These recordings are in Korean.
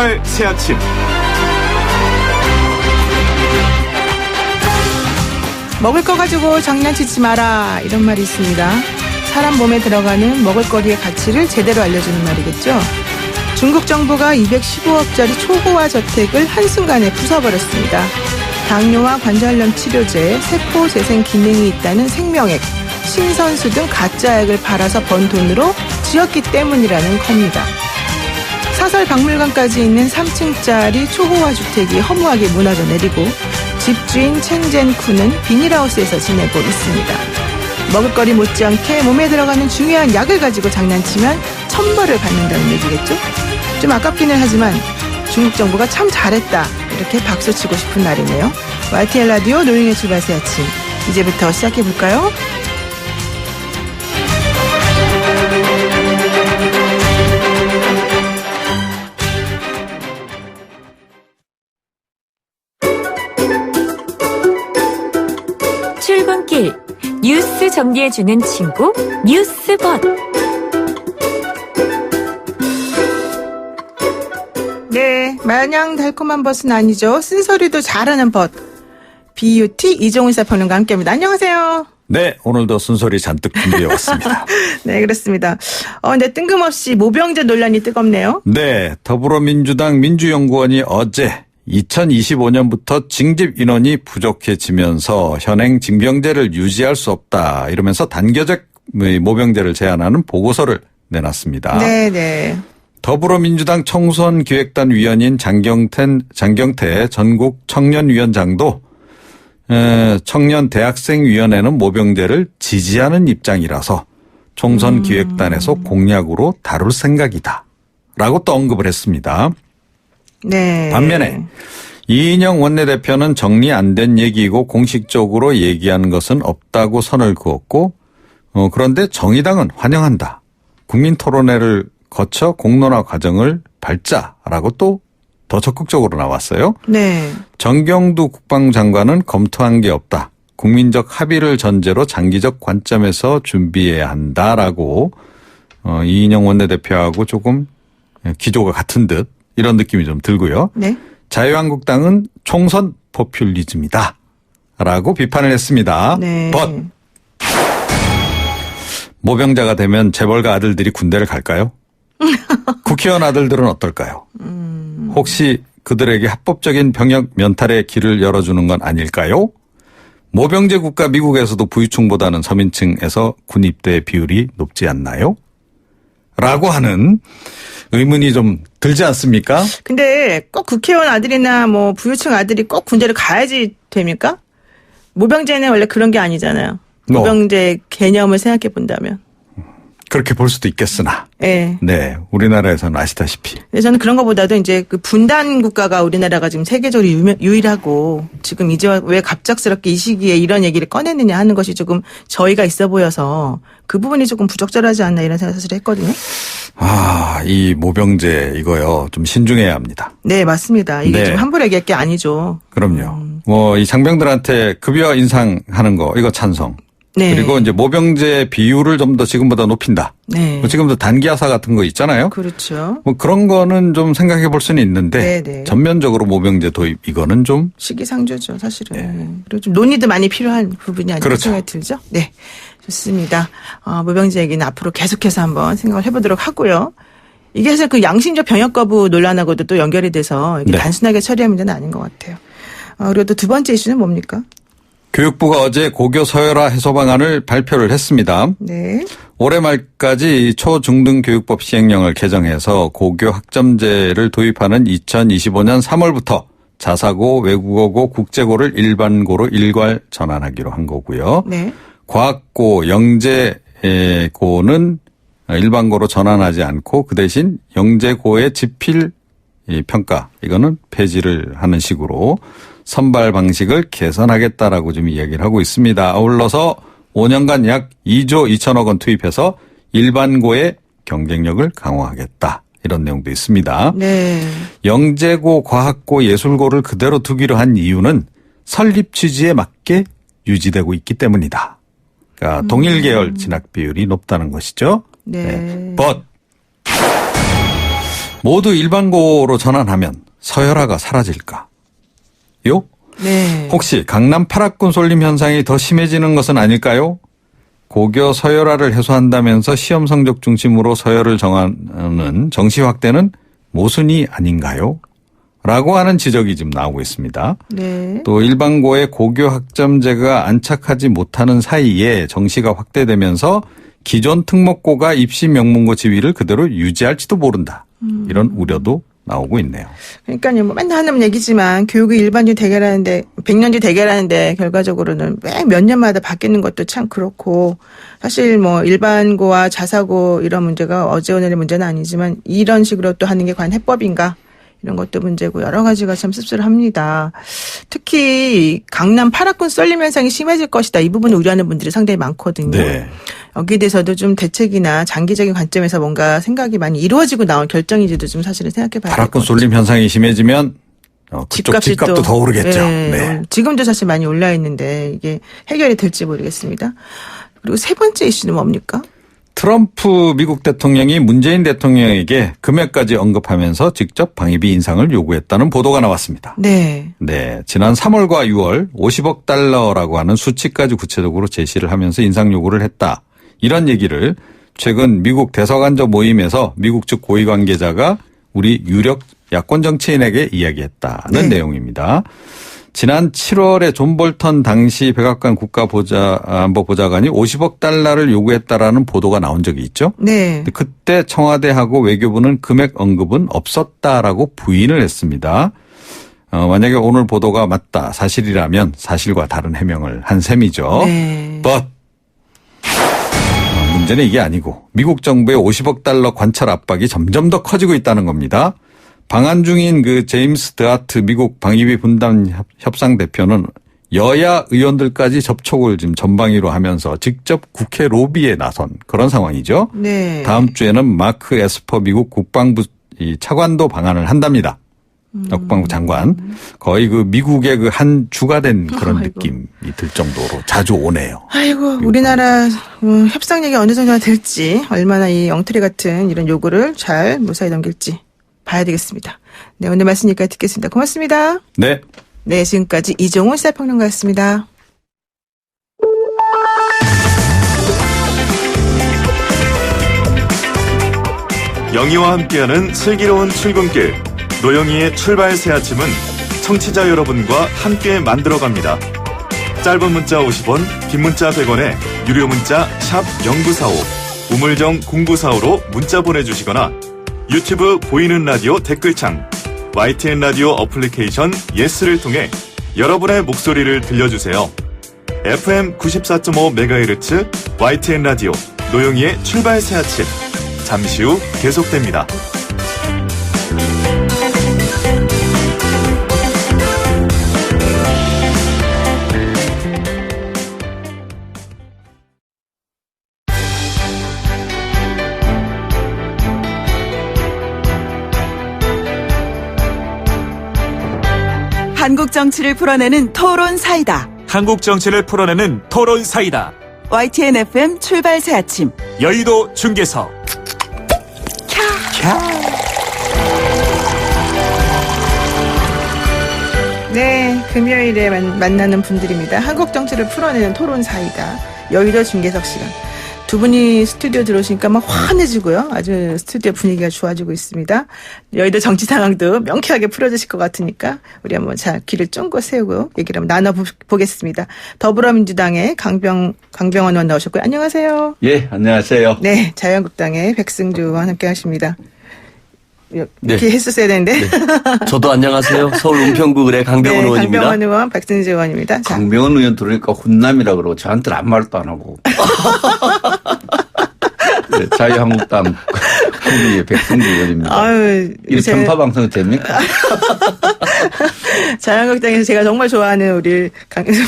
출발 새아침. 먹을 거 가지고 장난치지 마라, 이런 말이 있습니다. 사람 몸에 들어가는 먹을거리의 가치를 제대로 알려주는 말이겠죠. 중국 정부가 215억짜리 초호화 저택을 한순간에 부숴버렸습니다. 당뇨와 관절염 치료제, 세포 재생 기능이 있다는 생명액, 신선수 등 가짜약을 팔아서 번 돈으로 지었기 때문이라는 겁니다. 사설 박물관까지 있는 3층짜리 초호화 주택이 허무하게 무너져 내리고 집주인 첸젠쿠는 비닐하우스에서 지내고 있습니다. 먹을거리 못지않게 몸에 들어가는 중요한 약을 가지고 장난치면 천벌을 받는다는 얘기겠죠? 좀 아깝기는 하지만 중국 정부가 참 잘했다, 이렇게 박수치고 싶은 날이네요. YTN 라디오 노영의 출발새 아침, 이제부터 시작해볼까요? 출근길 뉴스 정리해주는 친구 뉴스벗. 네, 마냥 달콤한 벗은 아니죠. 쓴소리도 잘하는 벗. BUT 이종훈 사평론가 함께합니다. 안녕하세요. 네, 오늘도 순소리 잔뜩 준비해왔습니다. 네, 그렇습니다. 근데 뜬금없이 모병제 논란이 뜨겁네요. 네, 더불어민주당 민주연구원이 어제 2025년부터 징집 인원이 부족해지면서 현행 징병제를 유지할 수 없다, 이러면서 단계적 모병제를 제안하는 보고서를 내놨습니다. 네네. 더불어민주당 청소년기획단 위원인 장경태 전국 청년위원장도 청년대학생위원회는 모병제를 지지하는 입장이라서 총선기획단에서 공약으로 다룰 생각이다, 라고 또 언급을 했습니다. 네. 반면에 이인영 원내대표는 정리 안 된 얘기이고 공식적으로 얘기한 것은 없다고 선을 그었고, 그런데 정의당은 환영한다, 국민토론회를 거쳐 공론화 과정을 밟자라고 또 더 적극적으로 나왔어요. 네. 정경두 국방장관은 검토한 게 없다, 국민적 합의를 전제로 장기적 관점에서 준비해야 한다라고 이인영 원내대표하고 조금 기조가 같은 듯, 이런 느낌이 좀 들고요. 네. 자유한국당은 총선 포퓰리즘이다 라고 비판을 했습니다. 네. But 모병자가 되면 재벌가 아들들이 군대를 갈까요? 국회의원 아들들은 어떨까요? 혹시 그들에게 합법적인 병역 면탈의 길을 열어주는 건 아닐까요? 모병제 국가 미국에서도 부유층보다는 서민층에서 군 입대 비율이 높지 않나요? 라고 하는 의문이 좀 들지 않습니까? 근데 꼭 국회의원 아들이나 뭐 부유층 아들이 꼭 군대를 가야지 됩니까? 모병제는 원래 그런 게 아니잖아요. 모병제 개념을 생각해 본다면. 그렇게 볼 수도 있겠으나. 네. 네. 우리나라에서는 아시다시피. 근데 저는 그런 것보다도 이제 그 분단 국가가 우리나라가 지금 세계적으로 유일하고, 지금 이제 왜 갑작스럽게 이 시기에 이런 얘기를 꺼내느냐 하는 것이 조금 저희가 있어 보여서 그 부분이 조금 부적절하지 않나, 이런 생각을 사실 했거든요. 이 모병제 이거요, 좀 신중해야 합니다. 네, 맞습니다. 이게 네. 좀 함부로 얘기할 게 아니죠. 그럼요. 이 장병들한테 급여 인상하는 거, 이거 찬성. 네. 그리고 이제 모병제 비율을 좀 더 지금보다 높인다. 네. 지금도 단기하사 같은 거 있잖아요. 그렇죠. 그런 거는 좀 생각해 볼 수는 있는데, 네네. 전면적으로 모병제 도입, 이거는 좀. 시기상조죠, 사실은. 그리고 좀 논의도 많이 필요한 부분이 아닐까 그렇죠. 생각이 들죠. 네. 좋습니다. 모병제 얘기는 앞으로 계속해서 한번 생각을 해보도록 하고요. 이게 사실 그 양심적 병역 거부 논란하고도 또 연결이 돼서 이게 네. 단순하게 처리할 문제는 아닌 것 같아요. 그리고 또 두 번째 이슈는 뭡니까? 교육부가 어제 고교 서열화 해소 방안을 발표를 했습니다. 네. 올해 말까지 초중등교육법 시행령을 개정해서 고교 학점제를 도입하는 2025년 3월부터 자사고, 외국어고, 국제고를 일반고로 일괄 전환하기로 한 거고요. 네. 과학고, 영재고는 일반고로 전환하지 않고 그 대신 영재고의 지필 평가, 이거는 폐지를 하는 식으로 선발 방식을 개선하겠다라고 좀 이야기를 하고 있습니다. 아울러서 5년간 약 2조 2천억 원 투입해서 일반고의 경쟁력을 강화하겠다, 이런 내용도 있습니다. 네. 영재고, 과학고, 예술고를 그대로 두기로 한 이유는 설립 취지에 맞게 유지되고 있기 때문이다. 그러니까 동일 계열 진학 비율이 높다는 것이죠. 네. But 모두 일반고로 전환하면 서열화가 사라질까? 요? 네. 혹시 강남 8학군 쏠림 현상이 더 심해지는 것은 아닐까요? 고교 서열화를 해소한다면서 시험 성적 중심으로 서열을 정하는 정시 확대는 모순이 아닌가요? 라고 하는 지적이 지금 나오고 있습니다. 네. 또 일반고의 고교 학점제가 안착하지 못하는 사이에 정시가 확대되면서 기존 특목고가 입시 명문고 지위를 그대로 유지할지도 모른다. 이런 우려도 나오고 있네요. 그러니까요, 뭐 맨날 하는 얘기지만 교육이 일반주 대결하는데 100년주 대결하는데 결과적으로는 매 몇 년마다 바뀌는 것도 참 그렇고 사실 뭐 일반고와 자사고 이런 문제가 어제 오늘의 문제는 아니지만 이런 식으로 또 하는 게 과연 해법인가? 이런 것도 문제고 여러 가지가 참 씁쓸합니다. 특히 강남 8학군 쏠림 현상이 심해질 것이다. 이 부분을 우려하는 분들이 상당히 많거든요. 네. 여기에 대해서도 좀 대책이나 장기적인 관점에서 뭔가 생각이 많이 이루어지고 나온 결정인지도 좀 사실은 생각해 봐야 될 것 8학군 같아요. 쏠림 현상이 심해지면 그쪽 집값도 더 오르겠죠. 네. 지금도 사실 많이 올라 있는데 이게 해결이 될지 모르겠습니다. 그리고 세 번째 이슈는 뭡니까? 트럼프 미국 대통령이 문재인 대통령에게 금액까지 언급하면서 직접 방위비 인상을 요구했다는 보도가 나왔습니다. 네. 네. 지난 3월과 6월 50억 달러라고 하는 수치까지 구체적으로 제시를 하면서 인상 요구를 했다. 이런 얘기를 최근 미국 대서관저 모임에서 미국 측 고위 관계자가 우리 유력 야권 정치인에게 이야기했다는 내용입니다. 지난 7월에 존 볼턴 당시 백악관 국가안보보좌관이 50억 달러를 요구했다라는 보도가 나온 적이 있죠. 네. 그때 청와대하고 외교부는 금액 언급은 없었다라고 부인을 했습니다. 만약에 오늘 보도가 맞다, 사실이라면 사실과 다른 해명을 한 셈이죠. 네. But 문제는 이게 아니고 미국 정부의 50억 달러 관철 압박이 점점 더 커지고 있다는 겁니다. 방한 중인 그 제임스 드하트 미국 방위비 분담 협상 대표는 여야 의원들까지 접촉을 지금 전방위로 하면서 직접 국회 로비에 나선 그런 상황이죠. 네. 다음 주에는 마크 에스퍼 미국 국방부 차관도 방한을 한답니다. 국방부 장관. 거의 그 미국의 그 한 주가 된 그런 아이고. 느낌이 들 정도로 자주 오네요. 아이고, 우리나라 협상력이 어느 정도나 될지, 얼마나 이 엉터리 같은 이런 요구를 잘 무사히 넘길지 봐야 되겠습니다. 네, 오늘 말씀 여기까지 듣겠습니다. 고맙습니다. 네. 네, 지금까지 이종훈 시사평론가였습니다. 영희와 함께하는 슬기로운 출근길 노영희의 출발 새 아침은 청취자 여러분과 함께 만들어갑니다. 짧은 문자 50원, 긴 문자 100원에 유료 문자 샵 0945 우물정 0945로 문자 보내주시거나 유튜브 보이는 라디오 댓글창 YTN 라디오 어플리케이션 예스를 통해 여러분의 목소리를 들려주세요. FM 94.5MHz YTN 라디오 노영희의 출발 새 아침 잠시 후 계속됩니다. 한국 정치를 풀어내는 토론 사이다. 한국 정치를 풀어내는 토론 사이다. YTN FM 출발 새 아침. 여의도 중계석. 네, 금요일에 만나는 분들입니다. 한국 정치를 풀어내는 토론 사이다. 여의도 중계석 시간. 두 분이 스튜디오 들어오시니까 막 환해지고요. 아주 스튜디오 분위기가 좋아지고 있습니다. 여의도 정치 상황도 명쾌하게 풀어주실 것 같으니까 우리 한번 잘 귀를 쫑긋 세우고 얘기를 한번 나눠보겠습니다. 더불어민주당의 강병원 의원 나오셨고요. 안녕하세요. 예, 안녕하세요. 네, 자유한국당의 백승주 의원 함께 하십니다. 이렇게 네. 했었어야 되는데. 네. 저도 안녕하세요. 서울 은평구 의뢰 강병원 네, 의원입니다. 강병원 의원, 백승주 의원입니다. 자, 강병원 의원 들으니까 훈남이라 그러고 저한테는 아무 말도 안 하고. 네, 자유한국당 후보의 백승주 의원입니다. 아유, 이 편파 방송 됩니까? 자유한국당에서 제가 정말 좋아하는 우리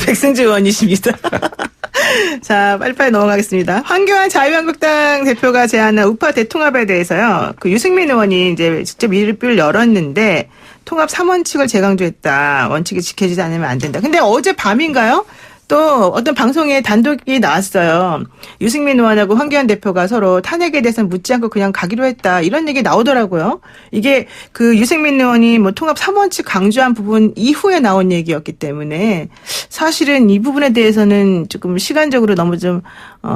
백승주 의원이십니다. 자, 빨리빨리 넘어가겠습니다. 황교안 자유한국당 대표가 제안한 우파 대통합에 대해서요. 그 유승민 의원이 이제 직접 일부를 열었는데 통합 3원칙을 재강조했다. 원칙이 지켜지지 않으면 안 된다. 근데 어제 밤인가요? 또 어떤 방송에 단독이 나왔어요. 유승민 의원하고 황교안 대표가 서로 탄핵에 대해서는 묻지 않고 그냥 가기로 했다. 이런 얘기 나오더라고요. 이게 그 유승민 의원이 뭐 통합 3원칙 강조한 부분 이후에 나온 얘기였기 때문에 사실은 이 부분에 대해서는 조금 시간적으로 너무 좀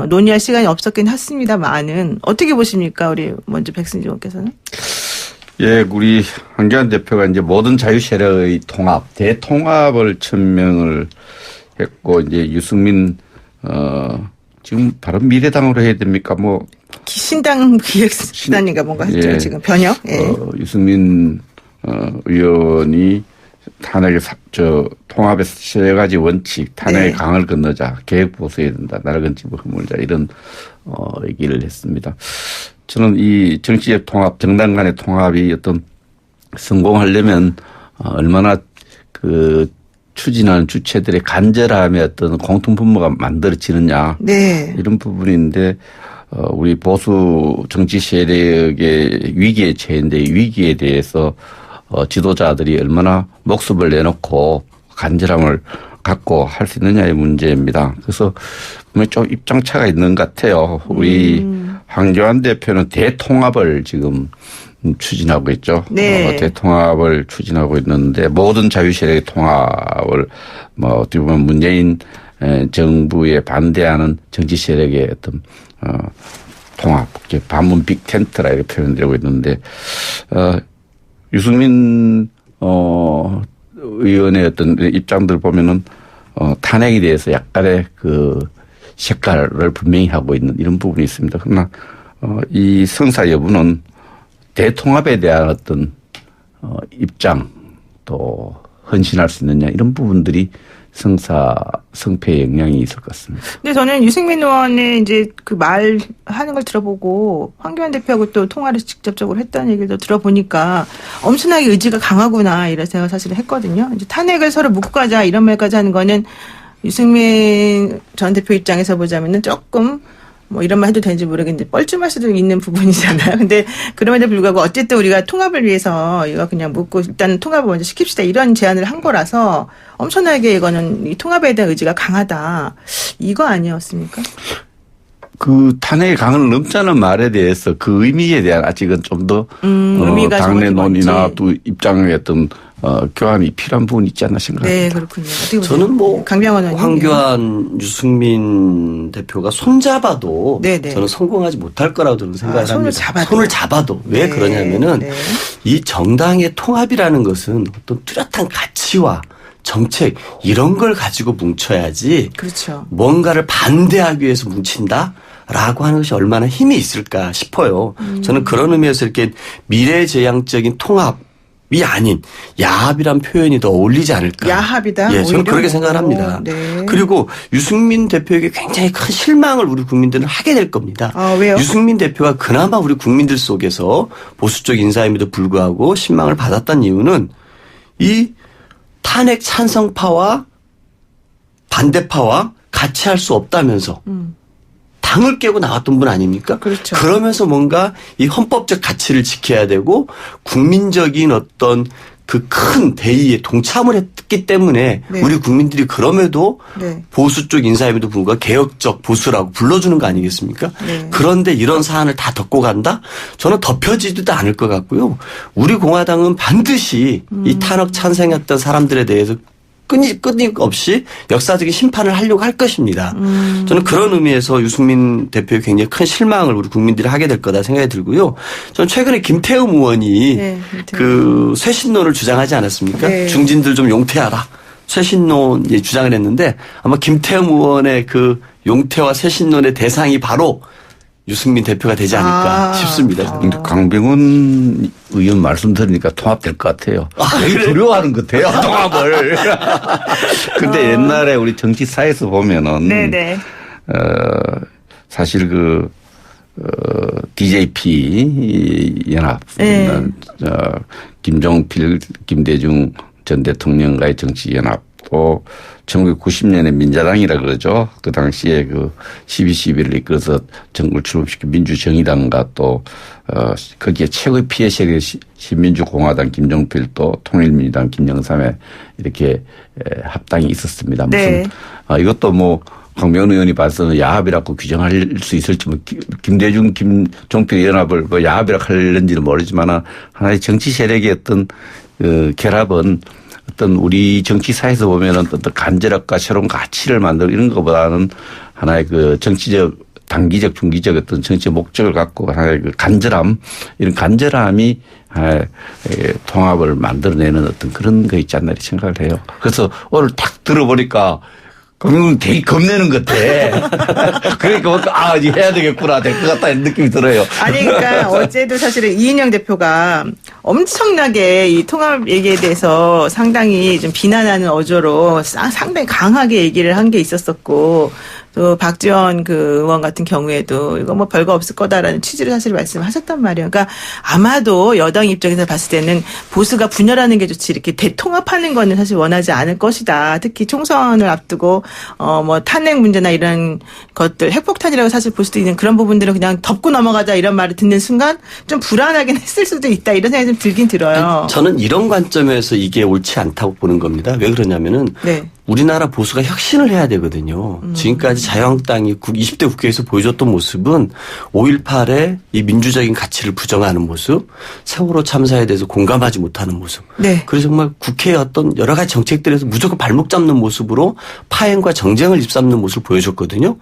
논의할 시간이 없었긴 했습니다만은 어떻게 보십니까? 우리 먼저 백승지 의원께서는. 예, 우리 황교안 대표가 이제 모든 자유 세력의 통합, 대통합을 천명을 했고, 이제 유승민, 지금 바로 미래당으로 해야 됩니까? 뭐. 신당 기획단인가 뭔가 했죠. 예. 지금 변형. 예. 유승민, 의원이 탄핵의 통합의 세 가지 원칙, 탄핵의 네. 강을 건너자, 계획 보수해야 된다, 나라 건집을 허물자, 이런, 얘기를 했습니다. 저는 이 정치적 통합, 정당 간의 통합이 어떤 성공하려면, 얼마나 추진하는 주체들의 간절함의 어떤 공통분모가 만들어지느냐. 네. 이런 부분인데, 우리 보수 정치 세력의 위기에 처해인데 위기에 대해서 지도자들이 얼마나 목숨을 내놓고 간절함을 갖고 할 수 있느냐의 문제입니다. 그래서 좀 입장차가 있는 것 같아요. 우리 황교안 대표는 대통합을 지금 추진하고 있죠. 네. 대통합을 추진하고 있는데 모든 자유 세력의 통합을 어떻게 보면 문재인 정부에 반대하는 정치 세력의 어떤 통합, 반문 빅텐트라 이렇게 표현되고 있는데 유승민 의원의 어떤 입장들을 보면은 탄핵에 대해서 약간의 그 색깔을 분명히 하고 있는 이런 부분이 있습니다. 그러나 이 성사 여부는 대통합에 대한 어떤 입장 또 헌신할 수 있느냐 이런 부분들이 성패에 영향이 있을 것 같습니다. 근데 저는 유승민 의원의 이제 그 말 하는 걸 들어보고 황교안 대표하고 또 통화를 직접적으로 했다는 얘기를 들어보니까 엄청나게 의지가 강하구나 이런 생각을 사실 했거든요. 이제 탄핵을 서로 묶고 가자 이런 말까지 하는 거는 유승민 전 대표 입장에서 보자면은 조금 뭐 이런 말 해도 되는지 모르겠는데 뻘쭘할 수도 있는 부분이잖아요. 근데 그럼에도 불구하고 어쨌든 우리가 통합을 위해서 이거 그냥 묻고 일단 통합을 먼저 시킵시다 이런 제안을 한 거라서 엄청나게 이거는 이 통합에 대한 의지가 강하다. 이거 아니었습니까? 그 탄핵의 강을 넘자는 말에 대해서 그 의미에 대한 아직은 좀 더 의미가 당내 논의나 뭔지. 또 입장의 어떤 교환이 필요한 부분이 있지 않나 생각합니다. 네, 그렇군요. 어떻게 보세요? 저는 뭐 강병원 의원님. 황교안, 유승민 대표가 손잡아도 네네. 저는 성공하지 못할 거라고 저는 생각을 손을 합니다. 잡아도. 손을 잡아도. 왜 네, 그러냐면은 네. 이 정당의 통합이라는 것은 어떤 뚜렷한 가치와 정책 이런 걸 가지고 뭉쳐야지 그렇죠. 뭔가를 반대하기 위해서 뭉친다라고 하는 것이 얼마나 힘이 있을까 싶어요. 저는 그런 의미에서 이렇게 미래지향적인 통합이 아닌 야합이란 표현이 더 어울리지 않을까. 야합이다? 예, 저는 오히려? 그렇게 생각을 합니다. 네. 그리고 유승민 대표에게 굉장히 큰 실망을 우리 국민들은 하게 될 겁니다. 아, 왜요? 유승민 대표가 그나마 우리 국민들 속에서 보수 쪽 인사임에도 불구하고 실망을 받았던 이유는 이 탄핵 찬성파와 반대파와 같이 할 수 없다면서 당을 깨고 나왔던 분 아닙니까? 그렇죠. 그러면서 뭔가 이 헌법적 가치를 지켜야 되고 국민적인 어떤 그 큰 대의에 동참을 했기 때문에 네. 우리 국민들이 그럼에도 네. 보수 쪽 인사임에도 불구하고 개혁적 보수라고 불러주는 거 아니겠습니까? 네. 그런데 이런 사안을 다 덮고 간다? 저는 덮여지지도 않을 것 같고요. 우리 공화당은 반드시 이 탄핵 찬성했던 사람들에 대해서 끊임없이 역사적인 심판을 하려고 할 것입니다. 저는 그런 의미에서 유승민 대표의 굉장히 큰 실망을 우리 국민들이 하게 될 거다 생각이 들고요. 저는 최근에 김태흠 의원이 네, 김태흠. 그 쇄신론을 주장하지 않았습니까? 네. 중진들 좀 용퇴하라. 쇄신론 주장을 했는데 아마 김태흠 의원의 그 용퇴와 쇄신론의 대상이 바로 유승민 대표가 되지 않을까 싶습니다. 근데 강병훈 의원 말씀 들으니까 통합될 것 같아요. 되게 두려워하는 것 같아요. 통합을. 근데 옛날에 우리 정치사에서 보면은 네네. 사실 DJP 연합, 네. 김종필, 김대중 전 대통령과의 정치 연합 또 1990년에 민자당이라 그러죠. 그 당시에 그 12.12를 이끌어서 정부를 출범시킨 민주정의당과 또 거기에 최고의 피해 세력 신민주공화당 김종필 또 통일민주당 김영삼에 이렇게 합당이 있었습니다. 네. 무슨 이것도 뭐 강병원 의원이 봐서는 야합이라고 규정할 수 있을지 뭐 김대중 김종필 연합을 뭐 야합이라고 할는지는 모르지만 하나의 정치 세력의 어떤 그 결합은 어떤 우리 정치사에서 보면은 어떤 간절함과 새로운 가치를 만들고 이런 것보다는 하나의 그 정치적 단기적 중기적 어떤 정치 목적을 갖고 하나의 그 간절함 이런 간절함이 하나의 통합을 만들어내는 어떤 그런 거 있지 않나 이렇게 생각을 해요. 그래서 오늘 딱 들어보니까 그러면 되게 겁내는 것 같아. 그러니까 이제 해야 되겠구나 될 것 같다 이런 느낌이 들어요. 아니 그러니까 어제도 사실은 이인영 대표가 엄청나게 이 통합 얘기에 대해서 상당히 좀 비난하는 어조로 상당히 강하게 얘기를 한 게 있었었고 또 박지원 그 의원 같은 경우에도 이거 뭐 별거 없을 거다라는 취지로 사실 말씀하셨단 말이에요. 그러니까 아마도 여당 입장에서 봤을 때는 보수가 분열하는 게 좋지 이렇게 대통합하는 거는 사실 원하지 않을 것이다. 특히 총선을 앞두고 뭐 탄핵 문제나 이런 것들 핵폭탄이라고 사실 볼 수도 있는 그런 부분들은 그냥 덮고 넘어가자 이런 말을 듣는 순간 좀 불안하긴 했을 수도 있다. 이런 생각이 좀 들긴 들어요. 저는 이런 관점에서 이게 옳지 않다고 보는 겁니다. 왜 그러냐면은 네. 우리나라 보수가 혁신을 해야 되거든요. 지금까지 자유한국당이 20대 국회에서 보여줬던 모습은 5.18의 이 민주적인 가치를 부정하는 모습, 세월호 참사에 대해서 공감하지 못하는 모습. 네. 그래서 정말 국회의 어떤 여러 가지 정책들에서 무조건 발목 잡는 모습으로 파행과 정쟁을 입삼는 모습을 보여줬거든요.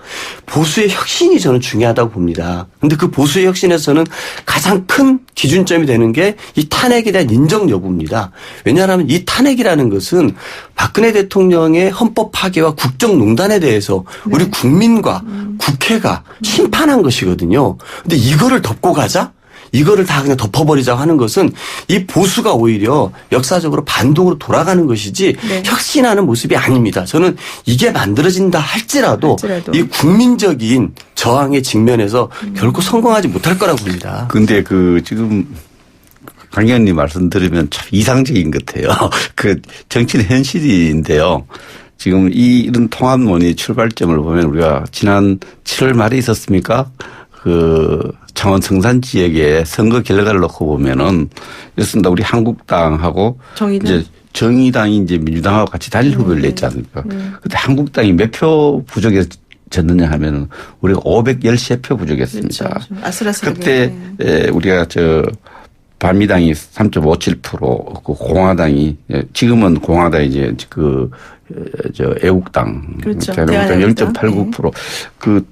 보수의 혁신이 저는 중요하다고 봅니다. 그런데 그 보수의 혁신에서는 가장 큰 기준점이 되는 게 이 탄핵에 대한 인정 여부입니다. 왜냐하면 이 탄핵이라는 것은 박근혜 대통령의 헌법 파괴와 국정농단에 대해서 우리 국민과 국회가 심판한 것이거든요. 근데 이거를 덮고 가자? 이거를 다 그냥 덮어버리자고 하는 것은 이 보수가 오히려 역사적으로 반동으로 돌아가는 것이지 네. 혁신하는 모습이 아닙니다. 저는 이게 만들어진다 할지라도 이 국민적인 저항의 직면에서 결코 성공하지 못할 거라고 봅니다. 근데 그 지금 강 의원님 말씀 들으면 참 이상적인 것 같아요. 그 정치는 현실인데요. 지금 이런 통합 논의 출발점을 보면 우리가 지난 7월 말에 있었습니까? 그 창원 성산 지역의 선거 결과를 놓고 보면은 그렇습니다. 우리 한국당하고 이제 정의당이 이제 민주당하고 같이 단일 후보를 냈지 않습니까? 그때 한국당이 몇 표 부족해서 졌느냐 하면은 우리가 513표 부족했습니다. 그렇죠. 아슬아슬하게. 그때 우리가 반미당이 3.57%, 그 공화당이 지금은 공화당이 이제 애국당, 그렇죠. 애국당 0.89%, 그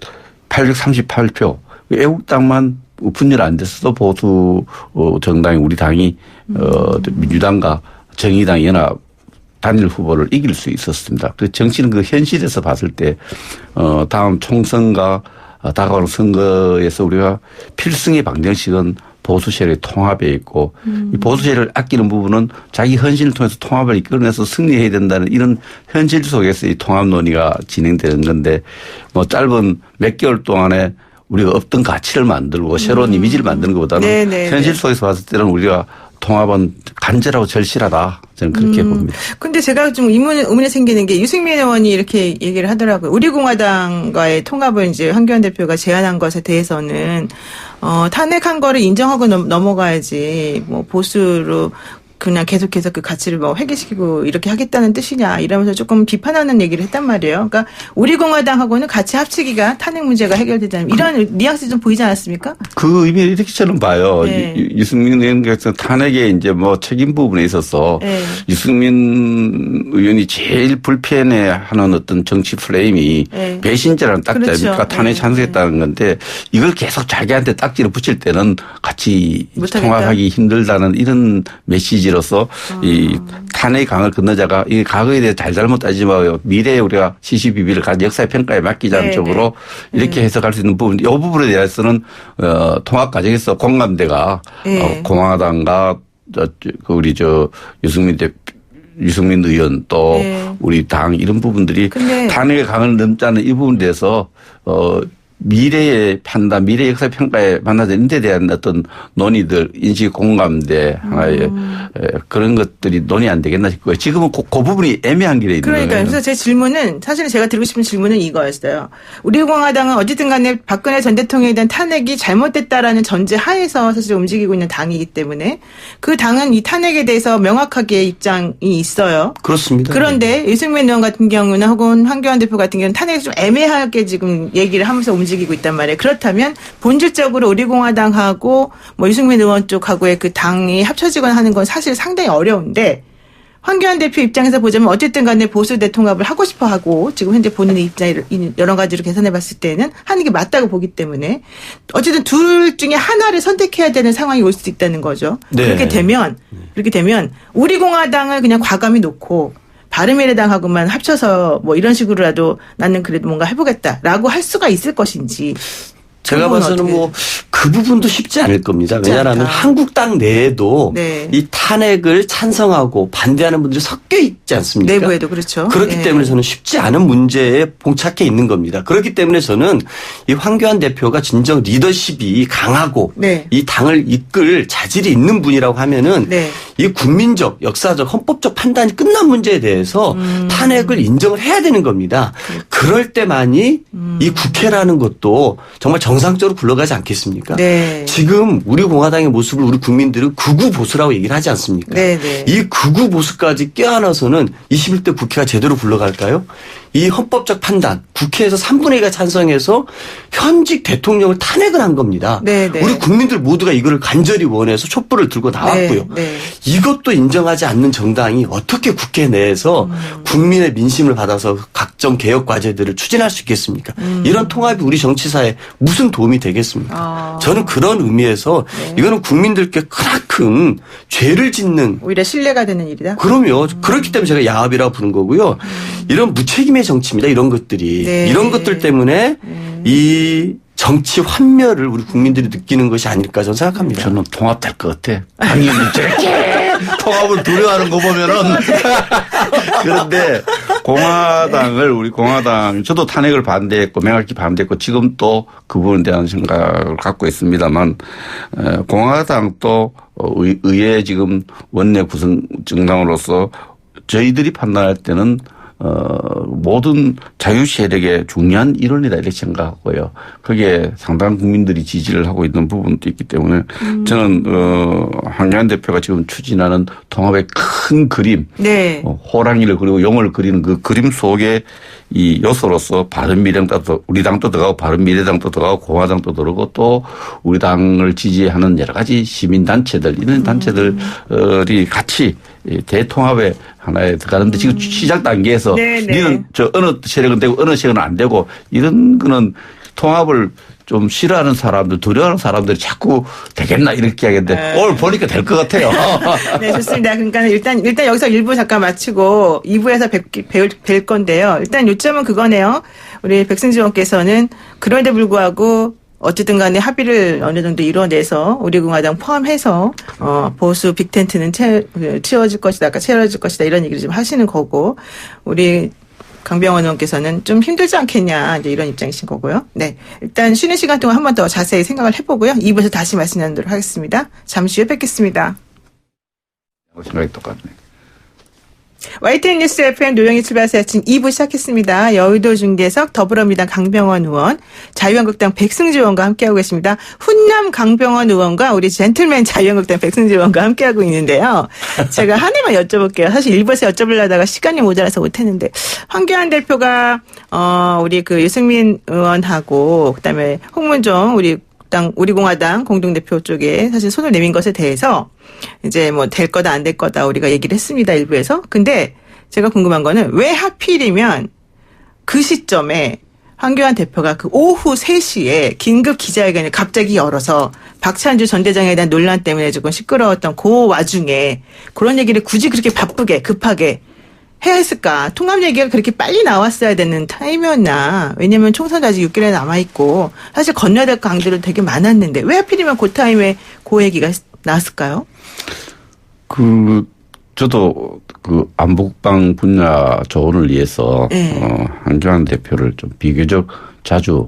838표. 애국당만 분열 안 됐어도 보수 정당이 우리 당이 민주당과 정의당 연합 단일 후보를 이길 수 있었습니다. 그래서 정치는 그 현실에서 봤을 때 다음 총선과 다가오는 선거에서 우리가 필승의 방정식은 보수 세력의 통합에 있고 이 보수 세력을 아끼는 부분은 자기 헌신을 통해서 통합을 이끌어내서 승리해야 된다는 이런 현실 속에서 이 통합 논의가 진행되는 건데 뭐 짧은 몇 개월 동안에 우리가 없던 가치를 만들고 새로운 이미지를 만드는 것보다는 현실 속에서 봤을 때는 우리가 통합은 간절하고 절실하다. 저는 그렇게 봅니다. 근데 제가 좀 의문이 생기는 게 유승민 의원이 이렇게 얘기를 하더라고요. 우리 공화당과의 통합을 이제 황교안 대표가 제안한 것에 대해서는 탄핵한 거를 인정하고 넘어가야지 뭐 보수로 그냥 계속해서 그 가치를 뭐 회귀시키고 이렇게 하겠다는 뜻이냐 이러면서 조금 비판하는 얘기를 했단 말이에요. 그러니까 우리 공화당하고는 같이 합치기가 탄핵 문제가 해결되자는 이런 뉘앙스 좀 보이지 않았습니까? 그 의미 이렇게 저는 봐요. 네. 유승민 의원께서 탄핵에 이제 뭐 책임 부분에 있어서 유승민 의원이 제일 불편해하는 어떤 정치 프레임이 배신자라는 딱지니까 탄핵 찬성했다는 건데 이걸 계속 자기한테 딱지를 붙일 때는 같이 통합하기 힘들다는 이런 메시지로서 이 탄핵 강을 건너자가 이 과거에 대해 잘잘못 따지지 말고 미래에 우리가 시시비비를 가진 역사의 평가에 맡기자는 쪽으로 이렇게 해석할 수 있는 부분, 이 부분에 대해서는 통합 과정에서 공감대가 공화당과 우리 유승민 의원 또 우리 당 이런 부분들이 탄핵의 강을 넘자는 이 부분에 대해서 미래의 판단, 미래 역사 평가에 만나는 데 대한 어떤 논의들, 인식 공감대 하나의 그런 것들이 논의 안 되겠나 싶고요. 지금은 그 부분이 애매한 길에 있는 거예요. 그러니까요. 그래서 제 질문은 사실은 제가 드리고 싶은 질문은 이거였어요. 우리 공화당은 어쨌든 간에 박근혜 전 대통령에 대한 탄핵이 잘못됐다라는 전제 하에서 사실 움직이고 있는 당이기 때문에 그 당은 이 탄핵에 대해서 명확하게 입장이 있어요. 그렇습니다. 그런데 유승민 의원 같은 경우는 혹은 황교안 대표 같은 경우는 탄핵이 좀 애매하게 지금 얘기를 하면서 움직이고 있단 말이에요. 그렇다면 본질적으로 우리 공화당하고 뭐 유승민 의원 쪽하고의 그 당이 합쳐지거나 하는 건 사실 상당히 어려운데 황교안 대표 입장에서 보자면 어쨌든 간에 보수대 통합을 하고 싶어 하고 지금 현재 본인의 입장을 여러 가지로 계산해 봤을 때는 하는 게 맞다고 보기 때문에 어쨌든 둘 중에 하나를 선택해야 되는 상황이 올 수도 있다는 거죠. 네. 그렇게 되면 우리 공화당을 그냥 과감히 놓고 바른미래당하고만 합쳐서 뭐 이런 식으로라도 나는 그래도 뭔가 해보겠다라고 할 수가 있을 것인지. 제가 봐서는 뭐 그 부분도 쉽지 않을 겁니다. 쉽지 왜냐하면 않다. 한국당 내에도 네. 이 탄핵을 찬성하고 반대하는 분들이 섞여 있지 않습니까? 내부에도 그렇죠. 그렇기 네. 때문에 저는 쉽지 않은 문제에 봉착해 있는 겁니다. 그렇기 때문에 저는 이 황교안 대표가 진정 리더십이 강하고 네. 이 당을 이끌 자질이 있는 분이라고 하면은 네. 이 국민적, 역사적, 헌법적 판단이 끝난 문제에 대해서 탄핵을 인정을 해야 되는 겁니다. 그럴 때만이 이 국회라는 것도 정말 정상적으로 굴러가지 않겠습니까? 네. 지금 우리 공화당의 모습을 우리 국민들은 극우 보수라고 얘기를 하지 않습니까? 네, 네. 이 극우 보수까지 껴안아서는 21대 국회가 제대로 굴러갈까요? 이 헌법적 판단, 국회에서 3분의 2가 찬성해서 현직 대통령을 탄핵을 한 겁니다. 네, 네. 우리 국민들 모두가 이거를 간절히 원해서 촛불을 들고 나왔고요. 네, 네. 이것도 인정하지 않는 정당이 어떻게 국회 내에서 국민의 민심을 받아서 각종 개혁 과제들을 추진할 수 있겠습니까? 이런 통합이 우리 정치사에 무슨 도움이 되겠습니까? 저는 그런 의미에서 이거는 국민들께 크나큰 죄를 짓는 오히려 신뢰가 되는 일이다. 그럼요. 그렇기 때문에 제가 야합이라고 부른 거고요. 이런 무책임의 정치입니다. 이런 것들이. 네. 이런 것들 때문에 이 정치 환멸을 우리 국민들이 느끼는 것이 아닐까 저는 생각합니다. 저는 통합될 것 같아. 당연히 저렇게 통합을 두려워하는 거 보면은. 그런데 우리 공화당, 저도 탄핵을 반대했고, 명확히 반대했고, 지금 또 그 부분에 대한 생각을 갖고 있습니다만, 공화당도 의회 지금 원내 구성 정당으로서 저희들이 판단할 때는 모든 자유 세력의 중요한 일원이다 이렇게 생각하고요. 그게 상당한 국민들이 지지를 하고 있는 부분도 있기 때문에 저는 황교안 대표가 지금 추진하는 통합의 큰 그림, 네. 호랑이를 그리고 용을 그리는 그 그림 속에 이 요소로서 바른미래당도 우리 당도 들어가고 바른미래당도 들어가고 공화당도 들어가고 또 우리 당을 지지하는 여러 가지 시민단체들 이런 단체들이 같이 대통합의 하나에 들어가는데 지금 시작 단계에서 네네. 니는 저 어느 세력은 되고 어느 세력은 안 되고 이런 거는 통합을 좀 싫어하는 사람들, 두려워하는 사람들이 자꾸 되겠나 이렇게 하겠는데 오늘 보니까 될 것 같아요. 네, 좋습니다. 그러니까 일단 여기서 1부 잠깐 마치고 2부에서 뵐 건데요. 일단 요점은 그거네요. 우리 백승지 의원께서는 그런데 불구하고 어쨌든 간에 합의를 어느 정도 이뤄내서 우리 공화당 포함해서 보수 빅텐트는 채워질 것이다. 채워질 것이다. 이런 얘기를 좀 하시는 거고 우리 강병원 의원께서는 좀 힘들지 않겠냐 이제 이런 입장이신 거고요. 네, 일단 쉬는 시간 동안 한 번 더 자세히 생각을 해보고요. 2부에서 다시 말씀 나누도록 하겠습니다. 잠시 후에 뵙겠습니다. 생각이 똑같네. YTN 뉴스 FM 노영희 출발사 아침 2부 시작했습니다. 여의도 중계석 더불어민주당 강병원 의원, 자유한국당 백승지 의원과 함께하고 계십니다. 훈남 강병원 의원과 우리 젠틀맨 자유한국당 백승지 의원과 함께하고 있는데요. 제가 하나만 여쭤볼게요. 사실 1부에서 여쭤보려다가 시간이 모자라서 못했는데 황교안 대표가 우리 그 유승민 의원하고 그다음에 홍문종 우리 공화당 공동대표 쪽에 사실 손을 내민 것에 대해서 이제 뭐 될 거다 안 될 거다 우리가 얘기를 했습니다. 일부에서. 근데 제가 궁금한 거는 왜 하필이면 그 시점에 황교안 대표가 그 오후 3시에 긴급 기자회견을 갑자기 열어서 박찬주 전 대장에 대한 논란 때문에 조금 시끄러웠던 그 와중에 그런 얘기를 굳이 그렇게 바쁘게 급하게 해야 했을까? 통합 얘기가 그렇게 빨리 나왔어야 되는 타임이었나? 왜냐면 총선이 아직 6개월에 남아있고 사실 건너야 될 강들은 되게 많았는데 왜 하필이면 그 타임에 그 얘기가 나왔을까요? 저도 그 안보국방 분야 조언을 위해서 한교안 대표를 좀 비교적 자주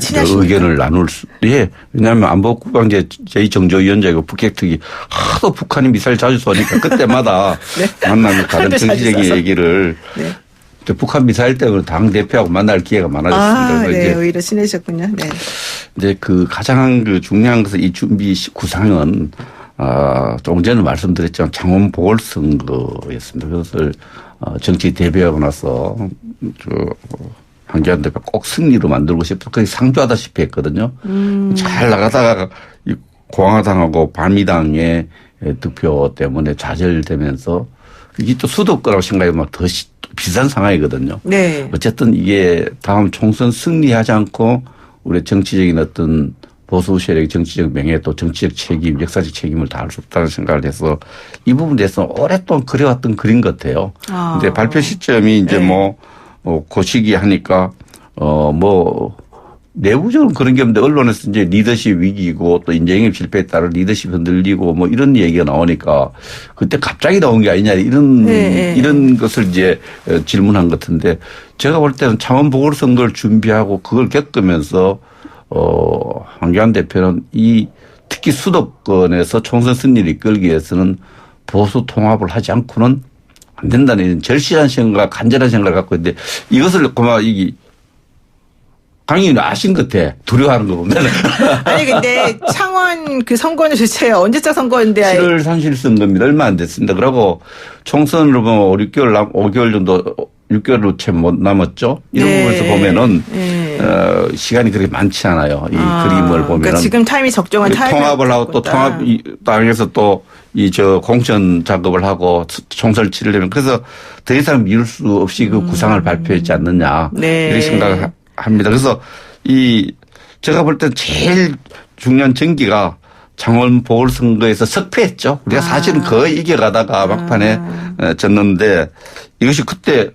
친하십니까? 의견을 나눌 수, 예. 왜냐하면 안보국방 제2정조위원장이고 북핵특위 하도 북한이 미사일 자주 쏘니까 그때마다 만나면 다른 정치적인 얘기를 북한 미사일 때문에 당 대표하고 만날 기회가 많아졌습니다. 네, 오히려 친해졌군요. 네. 이제 그 가장 그 중요한 것은 이 준비 구상은 조금 전에 말씀드렸지만 창원 보궐선거였습니다. 그것을 정치 대비하고 나서 한교안 대표 꼭 승리로 만들고 싶어 거의 상주하다시피 했거든요. 잘 나가다가 이 공화당하고 반미당의 득표 때문에 좌절되면서 이게 또 수도권이라고 생각하면 더 비싼 상황이거든요. 네. 어쨌든 이게 다음 총선 승리하지 않고 우리 정치적인 어떤 보수 세력의 정치적 명예 또 정치적 책임, 역사적 책임을 다할 수 없다는 생각을 해서 이 부분에 대해서 오랫동안 그려왔던 그림 같아요. 근데 발표 시점이 이제 그 시기 하니까 내부적으로 그런 게 없는데 언론에서 이제 리더십 위기고 또 인재영입 실패에 따른 리더십 흔들리고 뭐 이런 얘기가 나오니까 그때 갑자기 나온 게 아니냐 이런 것을 이제 질문한 것 같은데 제가 볼 때는 창원 보궐선거를 준비하고 그걸 겪으면서 한교안 대표는 특히 수도권에서 총선 승리를 이끌기 위해서는 보수 통합을 하지 않고는 안 된다는 절실한 생각, 간절한 생각을 갖고 있는데 이것을 그만 강의는 아신 것 같아. 두려워하는 거 보면. 아니 근데 창원 그 선거는 도대체 언제적 선거인데? 7월 30일 선거입니다. 얼마 안 됐습니다. 그러고 총선으로 보면 5개월 정도 6개월로 채 못 남았죠. 이런 부분에서 보면은 시간이 그렇게 많지 않아요. 이 그림을 보면은. 그러니까 지금 타임이 적정한 타임이 통합을 하고 또 통합당에서 또 공천 작업을 하고 총선을 치르려면 그래서 더 이상 미룰 수 없이 그 구상을 발표했지 않느냐. 이렇게 생각을 합니다. 그래서 제가 볼 때 제일 중요한 전기가 창원 보궐선거에서 석패했죠. 우리가 사실은 거의 이겨가다가 막판에 졌는데 이것이 그때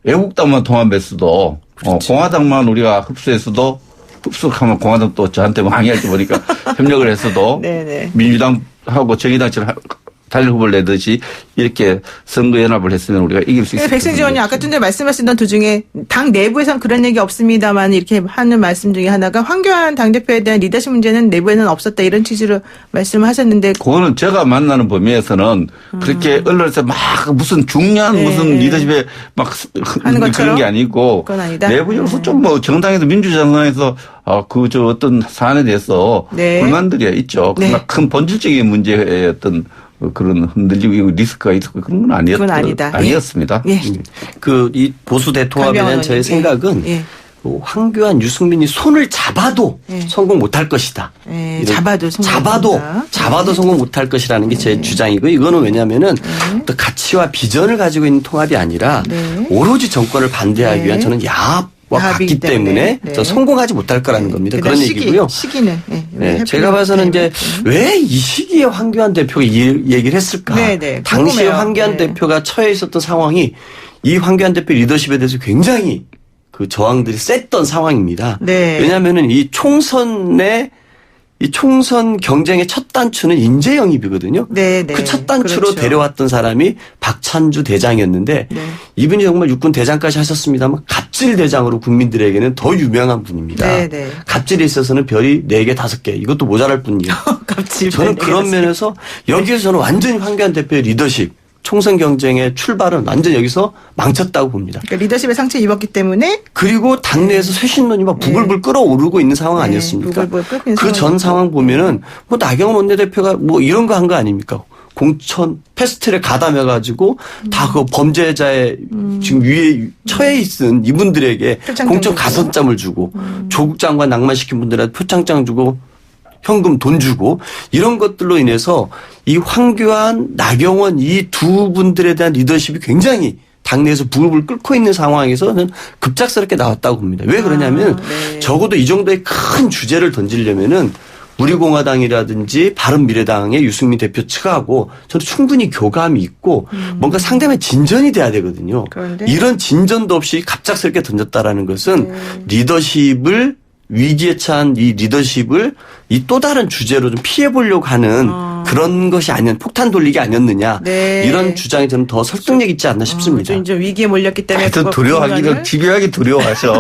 애국당만 통합했어도 공화당만 우리가 흡수했어도 흡수하면 공화당 또 저한테 항의할지 모르니까 협력을 했어도 민주당하고 정의당처럼 단일 후보를 내듯이 이렇게 선거연합을 했으면 우리가 이길 수 있었거든요. 백승지 의원님 아까 전에 말씀하시던 도중에 당 내부에선 그런 얘기 없습니다만 이렇게 하는 말씀 중에 하나가 황교안 당대표에 대한 리더십 문제는 내부에는 없었다 이런 취지로 말씀하셨는데 그거는 제가 만나는 범위에서는 그렇게 언론에서 막 무슨 중요한 무슨 리더십에 막 하는 것처럼 그런 게 아니고 내부적으로 좀 정당에서 민주정당에서 어떤 사안에 대해서 불만들이 있죠. 그러나 큰 본질적인 문제의 어떤 그런 흔들리고 리스크가 있고 그런 건 아니었습니다. 이 보수 대통합에 대한 저의 생각은 황교안, 유승민이 손을 잡아도 성공 못할 것이다. 잡아도 성공 못할 것이라는 게 제 주장이고 이거는 왜냐하면은 또 가치와 비전을 가지고 있는 통합이 아니라 오로지 정권을 반대하기 위한 저는 야합과 같기 때문에 성공하지 못할 거라는 겁니다. 그런 얘기고요. 시기는. 제가 봐서는 이제 왜 이 시기에 황교안 대표가 이 얘기를 했을까? 당시에 황교안 대표가 처해 있었던 상황이 이 황교안 대표 리더십에 대해서 굉장히 그 저항들이 셌던 상황입니다. 왜냐하면은 이 총선 경쟁의 첫 단추는 인재 영입이거든요. 그 첫 단추로 데려왔던 사람이 박찬주 대장이었는데 이분이 정말 육군 대장까지 하셨습니다만 갑질 대장으로 국민들에게는 더 유명한 분입니다. 갑질에 있어서는 별이 4개, 5개 이것도 모자랄 뿐이에요. 저는 그런 면에서 여기에서 저는 완전히 황교안 대표의 리더십 총선 경쟁의 출발은 완전 여기서 망쳤다고 봅니다. 그러니까 리더십의 상처 입었기 때문에 그리고 당내에서 쇄신론이 막 부글부글 끓어오르고 있는 상황 아니었습니까? 그 전 상황 보면은 나경원 원내대표가 이런 거 한 거 아닙니까? 공천 패스트트랙 가담해가지고 다 그 범죄자의 지금 위에 처해 있은 이분들에게 공천 가선점을 주고 조국 장관 낭만시킨 분들한테 표창장 주고 현금 돈 주고 이런 것들로 인해서 이 황교안, 나경원 이 두 분들에 대한 리더십이 굉장히 당내에서 부글부글 끓고 있는 상황에서는 급작스럽게 나왔다고 봅니다. 왜 그러냐면 적어도 이 정도의 큰 주제를 던지려면은 우리공화당이라든지 바른미래당의 유승민 대표 측하고 저는 충분히 교감이 있고 뭔가 상대방의 진전이 돼야 되거든요. 이런 진전도 없이 갑작스럽게 던졌다라는 것은 위기에 처한 이 리더십을 이 또 다른 주제로 좀 피해 보려고 하는 그런 것이 아니었 폭탄 돌리기 아니었느냐 네. 이런 주장이 저는 더 설득력 있지 않나 싶습니다. 좀 위기에 몰렸기 때문에 하여튼 그거 두려워하기는 국면을 집요하게 두려워하셔.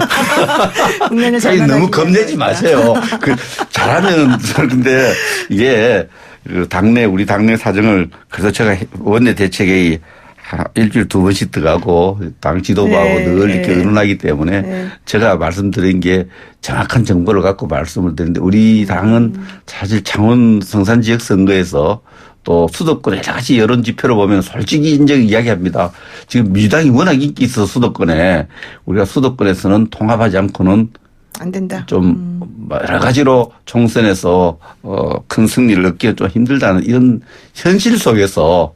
국면을 자기 장관하기 너무 겁내지 위함이다. 마세요. 잘하면 근데 이게 우리 당내 사정을 그래서 제가 원내 대책회의 일주일 2번씩 들어가고 당 지도부하고 네, 늘 이렇게 네. 의논하기 때문에 네. 제가 말씀드린 게 정확한 정보를 갖고 말씀을 드리는데 우리 당은 사실 창원 성산 지역 선거에서 또 수도권 여러 가지 여론 지표를 보면 솔직히 이야기합니다. 지금 민주당이 워낙 인기 있어서 수도권에 우리가 수도권에서는 통합하지 않고는 안 된다. 좀 여러 가지로 총선에서 큰 승리를 얻기가 좀 힘들다는 이런 현실 속에서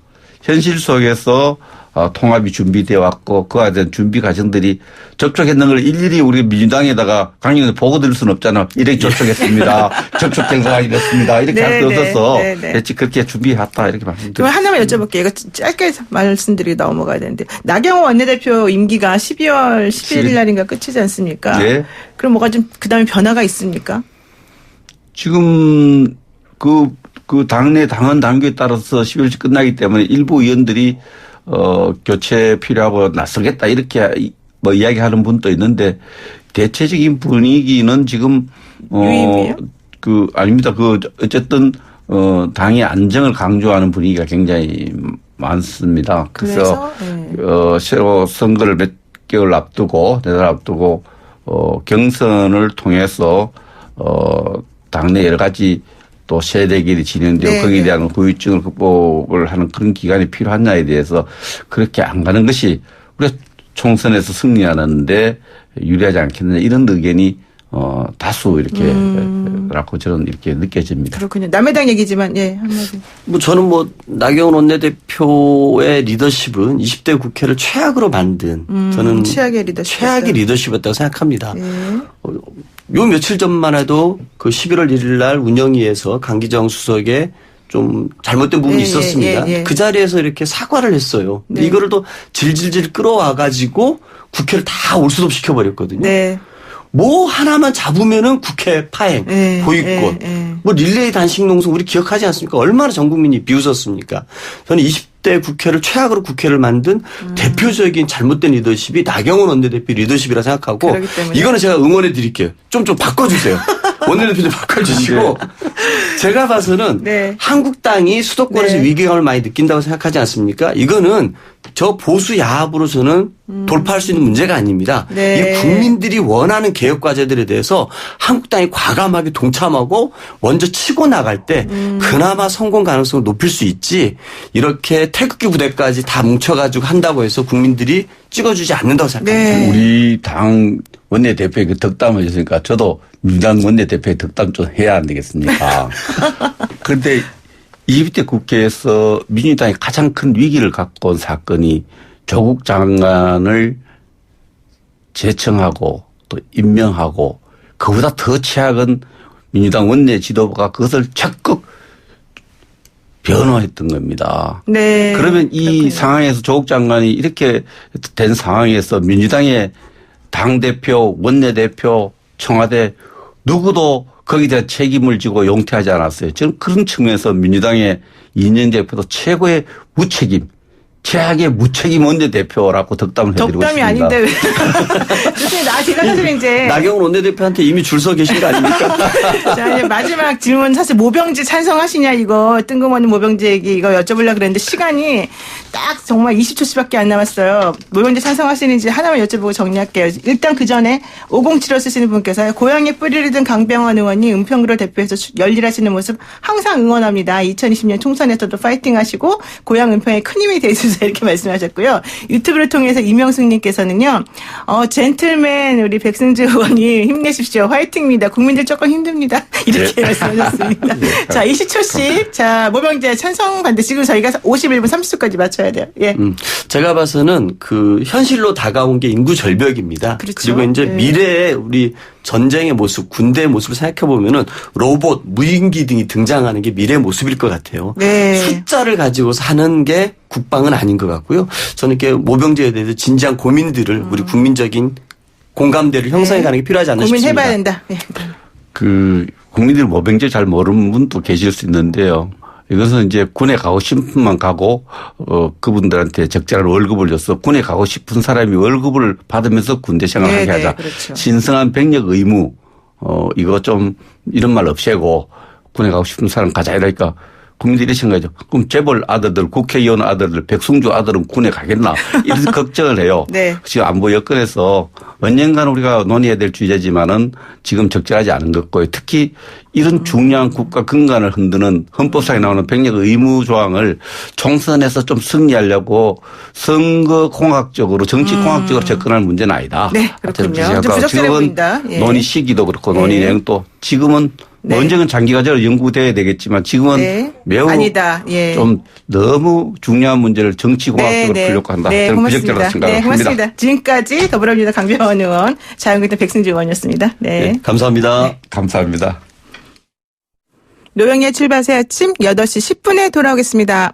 통합이 준비되어 왔고 그와 대한 준비 과정들이 접촉했는 걸 일일이 우리 민주당에다가 강력히 보고 드릴 수는 없잖아. 이렇게 접촉했습니다. 접촉 경사가 됐습니다. 이렇게 할 수 없어서 대체 그렇게 준비했다 이렇게 그럼 말씀드립니다. 하나만 여쭤볼게요. 이거 짧게 말씀드리고 넘어가야 되는데 나경원 원내대표 임기가 12월 11일 날인가 끝이지 않습니까? 네. 그럼 뭐가 좀 그다음에 변화가 있습니까? 지금 그 당내 당헌 당규에 따라서 12월치 끝나기 때문에 일부 의원들이 교체 필요하고 나서겠다 이렇게 뭐 이야기하는 분도 있는데 대체적인 분위기는 지금 유임이에요? 아닙니다. 어쨌든 당의 안정을 강조하는 분위기가 굉장히 많습니다. 그래서 새로 선거를 몇 개월 앞두고 내달 앞두고 경선을 통해서 당내 여러 가지 또 세대결이 진행되고 네, 거기에 네. 대한 후유증을 극복을 하는 그런 기간이 필요하냐에 대해서 그렇게 안 가는 것이 우리가 총선에서 승리하는데 유리하지 않겠느냐 이런 의견이 다수 이렇게 라고 저는 이렇게 느껴집니다. 그렇군요. 남의 당 얘기지만 한마디. 저는 나경원 원내대표의 리더십은 20대 국회를 최악으로 만든 저는 최악의 리더십. 최악의 리더십이었다고 생각합니다. 네. 요 며칠 전만 해도 그 11월 1일 날 운영위에서 강기정 수석의 좀 잘못된 부분이 있었습니다. 그 자리에서 이렇게 사과를 했어요. 근데 네. 이거를 또 질질질 끌어와 가지고 국회를 다 올수도 시켜버렸거든요. 네. 뭐 하나만 잡으면은 국회 파행, 네, 보이콧, 네. 뭐 릴레이 단식 농성 우리 기억하지 않습니까? 얼마나 전 국민이 비웃었습니까? 저는 20대 국회를 최악으로 국회를 만든 대표적인 잘못된 리더십이 나경원 원내대표 리더십이라 생각하고 그렇기 때문에. 이거는 제가 응원해 드릴게요. 좀 바꿔주세요. 원내대표 좀 바꿔주시고 제가 봐서는 네. 한국당이 수도권에서 네. 위기감을 많이 느낀다고 생각하지 않습니까? 이거는 저 보수 야합으로서는 돌파할 수 있는 문제가 아닙니다. 네. 이 국민들이 원하는 개혁 과제들에 대해서 한국당이 과감하게 동참하고 먼저 치고 나갈 때 그나마 성공 가능성을 높일 수 있지 이렇게 태극기 부대까지 다 뭉쳐가지고 한다고 해서 국민들이 찍어주지 않는다고 생각합니다. 네. 우리 당 원내대표의 그 덕담을 했으니까 저도 민주당 원내대표의 덕담 좀 해야 안 되겠습니까? 그런데 20대 국회에서 민주당이 가장 큰 위기를 갖고 온 사건이 조국 장관을 제청하고 또 임명하고 그보다 더 최악은 민주당 원내 지도부가 그것을 적극 변호했던 겁니다. 네. 그러면 이 그렇군요. 상황에서 조국 장관이 이렇게 된 상황에서 민주당의 당대표, 원내대표, 청와대 누구도 거기에 대한 책임을 지고 용퇴하지 않았어요. 저는 그런 측면에서 민주당의 이인영 대표도 최고의 무책임, 최악의 무책임 원내대표라고 덕담을 해드리고 덕담이 싶습니다. 아닌데 왜. 좋습니다. 제가 사실 이제. 나경원 원내대표한테 이미 줄 서 계신 거 아닙니까? 자, 이제 마지막 질문 사실 모병제 찬성하시냐 이거 뜬금없는 모병제 얘기 이거 여쭤보려고 그랬는데 시간이 딱 정말 20초씩밖에 안 남았어요. 모병제 찬성하시는지 하나만 여쭤보고 정리할게요. 일단 그 전에 5075 쓰시는 분께서 고향에 뿌리를 든 강병원 의원이 은평구를 대표해서 열일하시는 모습 항상 응원합니다. 2020년 총선에서도 파이팅 하시고 고향 은평에 큰 힘이 되주세요 이렇게 말씀하셨고요. 유튜브를 통해서 이명숙님께서는요. 젠틀맨 우리 백승주 의원이 힘내십시오. 화이팅입니다. 국민들 조금 힘듭니다. 이렇게 말씀하셨습니다. 자 20초씩 자 모병제 찬성 반대 지금 저희가 51분 30초까지 맞춰야 돼요. 예. 제가 봐서는 그 현실로 다가온 게 인구 절벽입니다. 그렇죠. 그리고 이제 네. 미래의 우리 전쟁의 모습, 군대의 모습을 생각해 보면은 로봇, 무인기 등이 등장하는 게 미래의 모습일 것 같아요. 네. 숫자를 가지고 사는 게 국방은 아닌 것 같고요. 저는 이렇게 모병제에 대해서 진지한 고민들을 우리 국민적인 공감대를 형성해 가는 게 필요하지 않나 싶습니다. 고민해봐야 된다. 예. 그 국민들이 모병제 잘 모르는 분도 계실 수 있는데요. 이것은 이제 군에 가고 싶으면 가고 그분들한테 적절한 월급을 줘서 군에 가고 싶은 사람이 월급을 받으면서 군대 생활하게 네네, 하자. 그렇죠. 신성한 병력 의무 이거 좀 이런 말 없애고 군에 가고 싶은 사람 가자 이러니까 국민들이 생각하죠. 그럼 재벌 아들들, 국회의원 아들들, 백승주 아들은 군에 가겠나 이런 걱정을 해요. 네. 지금 안보 여건에서 언젠가는 우리가 논의해야 될 주제지만은 지금 적절하지 않은 것 같고요. 특히 이런 중요한 국가 근간을 흔드는 헌법상에 나오는 병력 의무 조항을 총선에서 좀 승리하려고 선거 공학적으로 정치 공학적으로 접근할 문제는 아니다. 네, 그렇군요. 좀 부적절해 지금은 보인다. 예. 논의 시기도 그렇고 논의 네. 내용도 지금은 네. 언젠간 장기과제로 연구돼야 되겠지만 지금은 네. 매우 아니다. 예. 좀 너무 중요한 문제를 정치 공학적으로 풀려고 한다. 네, 저는 고맙습니다. 부적절하다고 네, 생각합니다. 고맙습니다. 지금까지 더불어민주당 강병원 의원, 자유한국당 백승주 의원이었습니다. 네. 네, 감사합니다. 감사합니다. 노영의 출발 새 아침 8시 10분에 돌아오겠습니다.